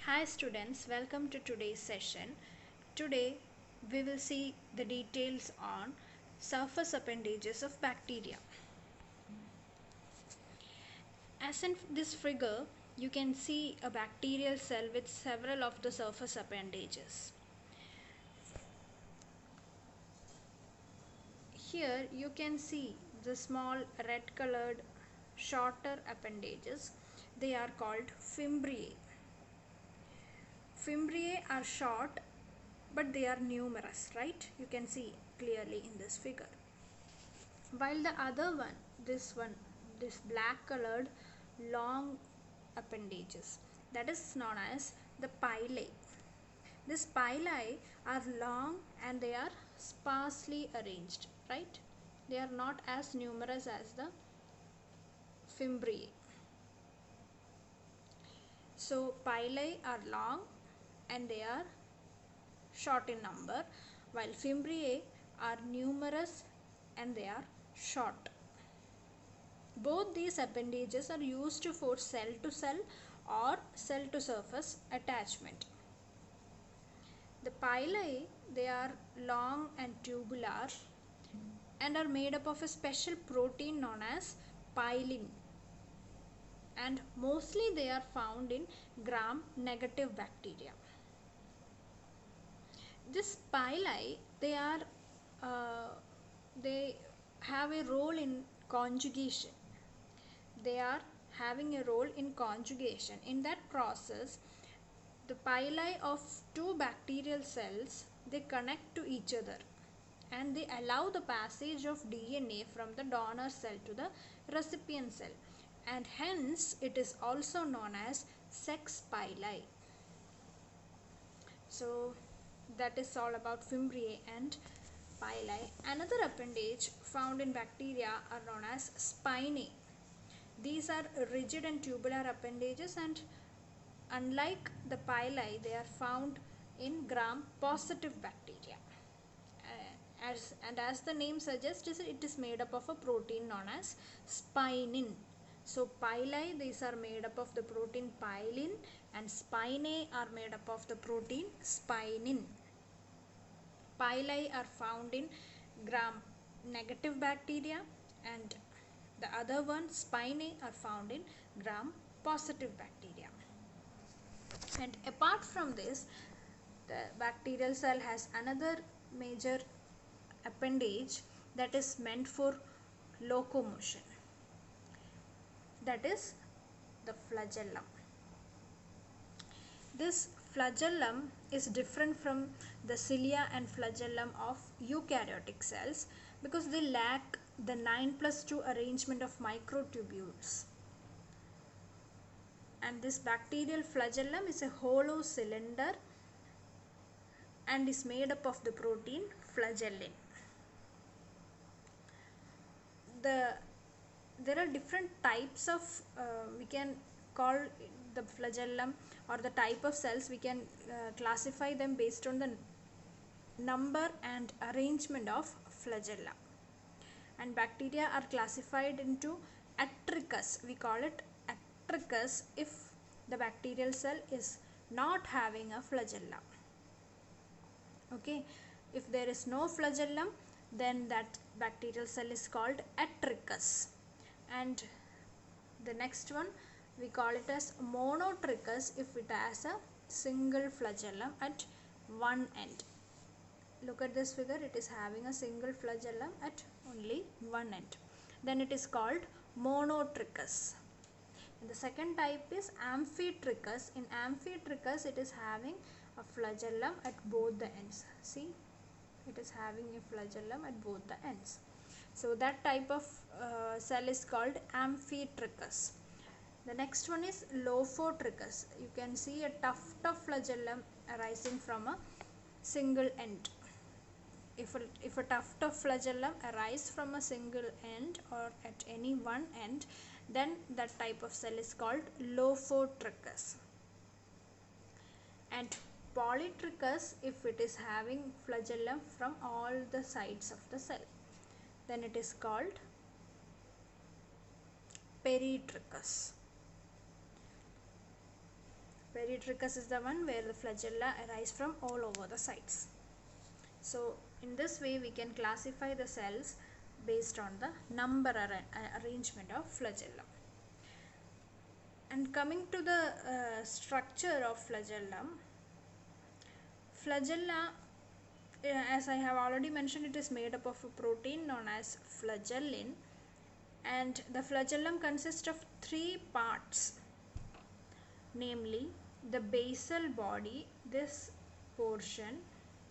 Hi students, welcome to today's session. Today we will see the details on surface appendages of bacteria. As in this figure, you can see a bacterial cell with several of the surface appendages. Here you can see the small red colored shorter appendages. They are called fimbriae. Fimbriae are short but they are numerous, right? You can see clearly in this figure. While the other one, this black colored long appendages, that is known as the pilae. These pilae are long and they are sparsely arranged, right? They are not as numerous as the fimbriae. So pilae are long and they are short in number, while fimbriae are numerous and they are short. Both these appendages are used for cell to cell or cell to surface attachment. The pilae, they are long and tubular and are made up of a special protein known as pilin, and mostly they are found in gram-negative bacteria. This pilae, they have a role in conjugation. They are having a role in conjugation. In that process, the pilae of two bacterial cells, they connect to each other and they allow the passage of DNA from the donor cell to the recipient cell, and hence it is also known as sex pilae. So that is all about fimbriae and pilae. Another appendage found in bacteria are known as spinae. These are rigid and tubular appendages, and unlike the pilae, they are found in gram-positive bacteria. As the name suggests, it is made up of a protein known as spinin. So pilae, these are made up of the protein pilin, and spinae are made up of the protein spinin. Pilae are found in gram-negative bacteria, and the other one, spinae, are found in gram-positive bacteria. And apart from this, the bacterial cell has another major appendage that is meant for locomotion. That is the flagellum. This flagellum is different from the cilia and flagellum of eukaryotic cells because they lack the 9+2 arrangement of microtubules. And this bacterial flagellum is a hollow cylinder and is made up of the protein flagellin. There are different types of we can call the flagellum, or the type of cells we can classify them based on the number and arrangement of flagella. And bacteria are classified into Atricus. We call it Atricus if the bacterial cell is not having a flagella. Okay, if there is no flagellum, then that bacterial cell is called Atricus. And the next one, we call it as Monotrichus if it has a single flagellum at one end. Look at this figure, it is having a single flagellum at only one end. Then it is called Monotrichus. And the second type is Amphitrichus. In Amphitrichus, it is having a flagellum at both the ends. See, it is having a flagellum at both the ends. So that type of cell is called Amphitrichus. The next one is Lophotrichus. You can see a tuft of flagellum arising from a single end. If a tuft of flagellum arises from a single end or at any one end, then that type of cell is called Lophotrichus. And Polytrichus if it is having flagellum from all the sides of the cell, then it is called Peritrichus. Peritrachus is the one where the flagella arise from all over the sides. So in this way we can classify the cells based on the number arrangement of flagellum. And coming to the structure of flagellum, flagella, as I have already mentioned, it is made up of a protein known as flagellin, and the flagellum consists of three parts, namely the basal body, this portion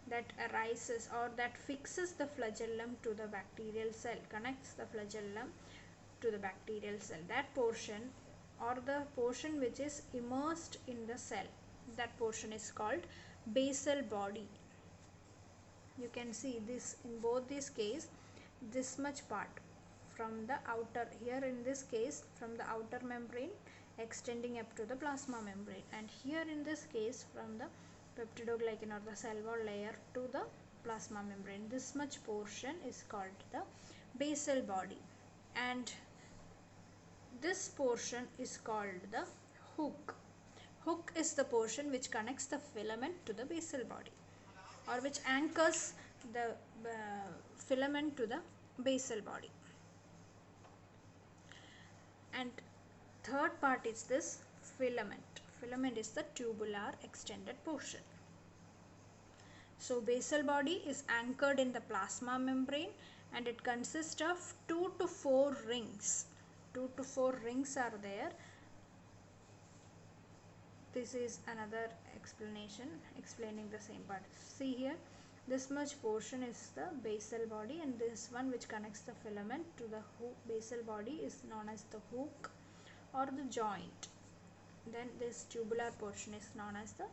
that arises or that fixes the flagellum to the bacterial cell, connects the flagellum to the bacterial cell, that portion or the portion which is immersed in the cell, that portion is called basal body. You can see this in both these cases, this much part from the outer, here in this case from the outer membrane extending up to the plasma membrane, and here in this case from the peptidoglycan or the cell wall layer to the plasma membrane. This much portion is called the basal body, and this portion is called the hook. Hook is the portion which connects the filament to the basal body, or which anchors the filament to the basal body. And third part is this filament. Filament is the tubular extended portion. So basal body is anchored in the plasma membrane, and it consists of 2 to 4 rings. 2 to 4 rings are there. This is another explanation explaining the same part. See here, this much portion is the basal body, and this one which connects the filament to the basal body is known as the hook or the joint. Then this tubular portion is known as the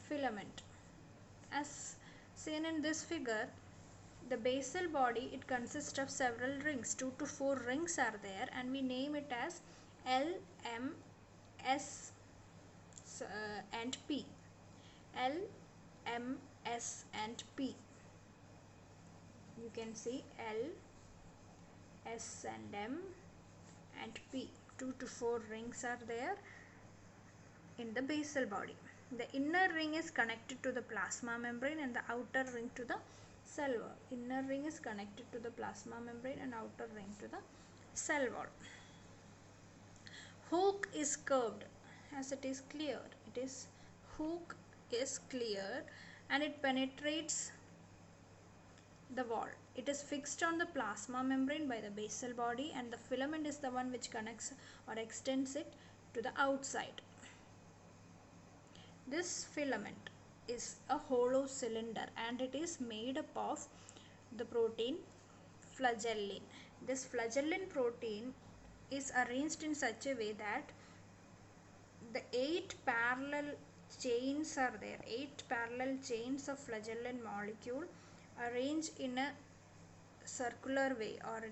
filament. As seen in this figure, the basal body, it consists of several rings. 2 to 4 rings are there, and we name it as L, M, S and P. L, M, S and P. You can see L, S and M and P. 2 to 4 rings are there in the basal body. The inner ring is connected to the plasma membrane and the outer ring to the cell wall. Inner ring is connected to the plasma membrane and outer ring to the cell wall. Hook is curved, as it is clear. Hook is clear and it penetrates the wall. It is fixed on the plasma membrane by the basal body, and the filament is the one which connects or extends it to the outside. This filament is a hollow cylinder, and it is made up of the protein flagellin. This flagellin protein is arranged in such a way that the 8 parallel chains are there. 8 parallel chains of flagellin molecule arranged in a circular way, or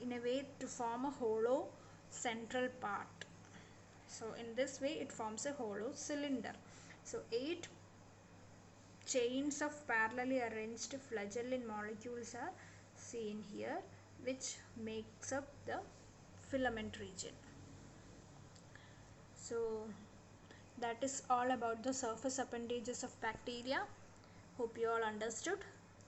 in a way to form a hollow central part. So in this way it forms a hollow cylinder. So 8 chains of parallelly arranged flagellin molecules are seen here, which makes up the filament region. So that is all about the surface appendages of bacteria. Hope you all understood.